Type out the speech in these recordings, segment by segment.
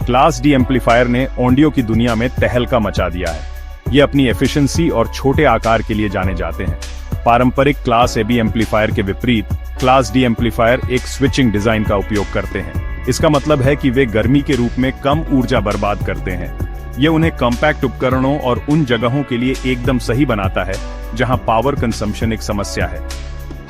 Class D amplifier ने audio की दुनिया में तहलका मचा दिया है। ये अपनी एफिशिएंसी और छोटे आकार के लिए जाने जाते हैं। पारंपरिक क्लास एबी एम्पलीफायर के विपरीत क्लास डी एम्पलीफायर एक स्विचिंग डिजाइन का उपयोग करते हैं। इसका मतलब है कि वे गर्मी के रूप में कम ऊर्जा बर्बाद करते हैं। ये उन्हें कॉम्पैक्ट उपकरणों और उन जगहों के लिए एकदम सही बनाता है जहां पावर कंजम्पशन एक समस्या है।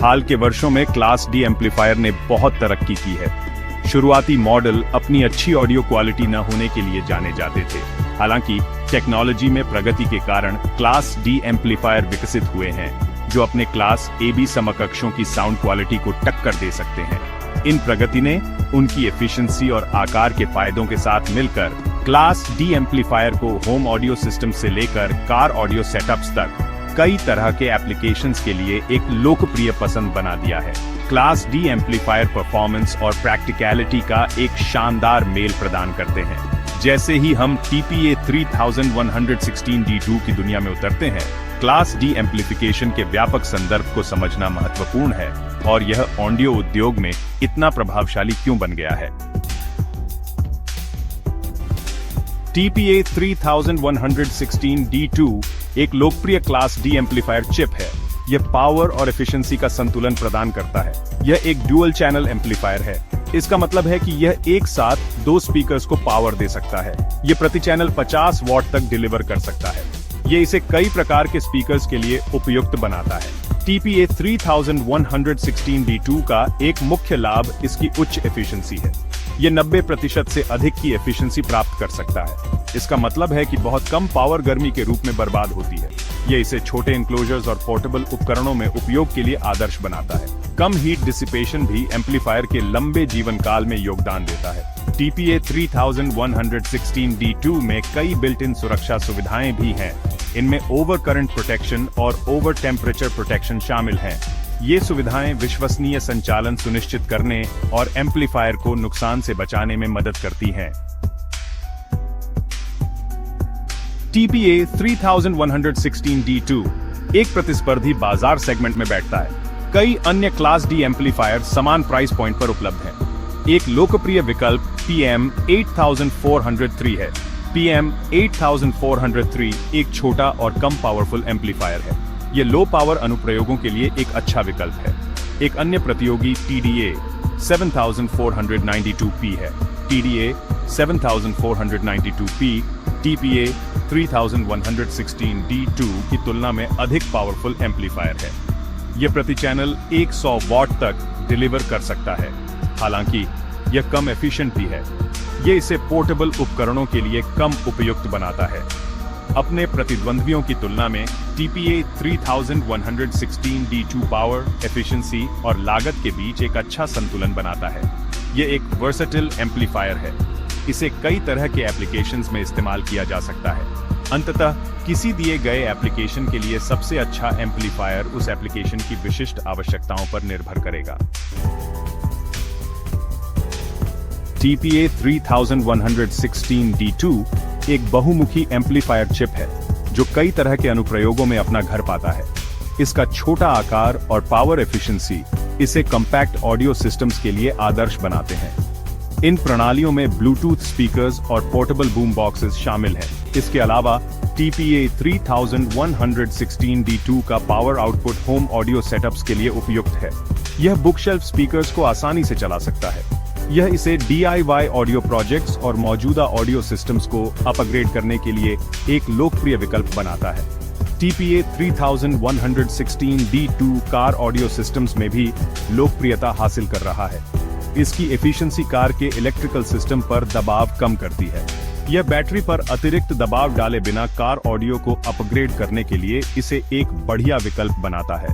हाल के वर्षों में क्लास डी एम्पलीफायर ने बहुत तरक्की की है। शुरुआती मॉडल अपनी अच्छी ऑडियो क्वालिटी न होने के लिए जाने जाते थे। हालांकि टेक्नोलॉजी में प्रगति के कारण क्लास डी एम्पलीफायर विकसित हुए हैं जो अपने क्लास एबी समकक्षों की साउंड क्वालिटी को टक्कर दे सकते हैं। इन प्रगति ने उनकी एफिशिएंसी और आकार के फायदों के साथ मिलकर क्लास डी एम्पलीफायर को होम ऑडियो सिस्टम से लेकर कार ऑडियो सेटअप्स तक कई तरह के एप्लीकेशंस के लिए एक लोकप्रिय पसंद बना दिया है। क्लास डी एम्पलीफायर परफॉर्मेंस और प्रैक्टिकलिटी का एक शानदार मेल प्रदान करते हैं। जैसे ही हम TPA 3116 D2 की दुनिया में उतरते हैं, क्लास डी एम्पलीफिकेशन के व्यापक संदर्भ को समझना महत्वपूर्ण है और यह ऑडियो उद्योग में इतना प्रभावशाली क्यों बन गया है। TPA 3116 D2 एक लोकप्रिय क्लास डी एम्पलीफायर चिप है। यह पावर और एफिशिएंसी का संतुलन प्रदान करता है। यह एक ड्यूअल चैनल एम्पलीफायर है। इसका मतलब है कि यह एक साथ दो स्पीकर्स को पावर दे सकता है। यह प्रति चैनल 50 वॉट तक डिलीवर कर सकता है। यह इसे कई प्रकार के स्पीकर्स के लिए उपयुक्त बनाता है। TPA 3116 D2 का एक मुख्य लाभ इसकी उच्च एफिशिएंसी है। यह 90% से अधिक की एफिशिएंसी प्राप्त कर सकता है। इसका मतलब है कि बहुत कम पावर गर्मी के रूप में बर्बाद होती है। यह इसे छोटे एनक्लोजर्स और पोर्टेबल उपकरणों में उपयोग के लिए आदर्श बनाता है। कम हीट डिसिपेशन भी एम्पलीफायर के लंबे जीवन काल में योगदान देता है। TPA 3116 D2 में कई बिल्ट इन सुरक्षा सुविधाएं भी हैं। इनमें ओवर करंट प्रोटेक्शन और ओवर टेम्परेचर प्रोटेक्शन शामिल हैं। ये सुविधाएं विश्वसनीय संचालन सुनिश्चित करने और एम्पलीफायर को नुकसान से बचाने में मदद करती हैं। TPA 3116 D2 एक प्रतिस्पर्धी बाजार सेगमेंट में बैठता है। कई अन्य क्लास डी एम्पलीफायर समान प्राइस पॉइंट पर उपलब्ध हैं। एक लोकप्रिय विकल्प PM 8403 है। PM 8403 एक छोटा और कम पावरफुल एम्पलीफायर है। यह लो पावर अनुप्रयोगों के लिए एक अच्छा विकल्प है। एक अन्य प्रतियोगी TDA 7492P है। TDA 7492P TPA 3116 D2 की तुलना में अधिक पावरफुल एम्पलीफायर है। यह प्रति चैनल 100 वॉट तक डिलीवर कर सकता है। हालांकि यह कम एफिशिएंट भी है। यह इसे पोर्टेबल उपकरणों के लिए कम उपयुक्त बनाता है। अपने प्रतिद्वंद्वियों की तुलना में TPA 3116 D2 पावर, एफिशिएंसी और लागत के बीच एक अच्छा संतुलन बनाता है। यह एक वर्सेटाइल एम्पलीफायर है। इसे कई तरह के एप्लीकेशंस में इस्तेमाल किया जा सकता है। अंततः किसी दिए गए एप्लीकेशन के लिए सबसे अच्छा एम्पलीफायर उस एप्लीकेशन की विशिष्ट आवश्यकताओं पर निर्भर करेगा। TPA 3116 D2 एक बहुमुखी एम्पलीफायर चिप है जो कई तरह के अनुप्रयोगों में अपना घर पाता है। इसका छोटा आकार और पावर एफिशिएंसी इसे कॉम्पैक्ट ऑडियो सिस्टम्स के लिए आदर्श बनाते हैं। इन प्रणालियों में ब्लूटूथ स्पीकर्स और पोर्टेबल बूम बॉक्सेस शामिल हैं। इसके अलावा TPA 3116 D2 का power output home audio setups के लिए उपयुक्त है। यह बुकशेल्फ स्पीकर्स को आसानी से चला सकता है। यह इसे DIY ऑडियो प्रोजेक्ट्स और मौजूदा ऑडियो सिस्टम्स को अपग्रेड करने के लिए एक लोकप्रिय विकल्प बनाता है। TPA 3116 D2 car audio systems में भी लोकप्रियता हासिल कर रहा है। इसकी एफिशिएंसी कार के इलेक्ट्रिकल सिस्टम पर दबाव कम करती है। यह बैटरी पर अतिरिक्त दबाव डाले बिना कार ऑडियो को अपग्रेड करने के लिए इसे एक बढ़िया विकल्प बनाता है।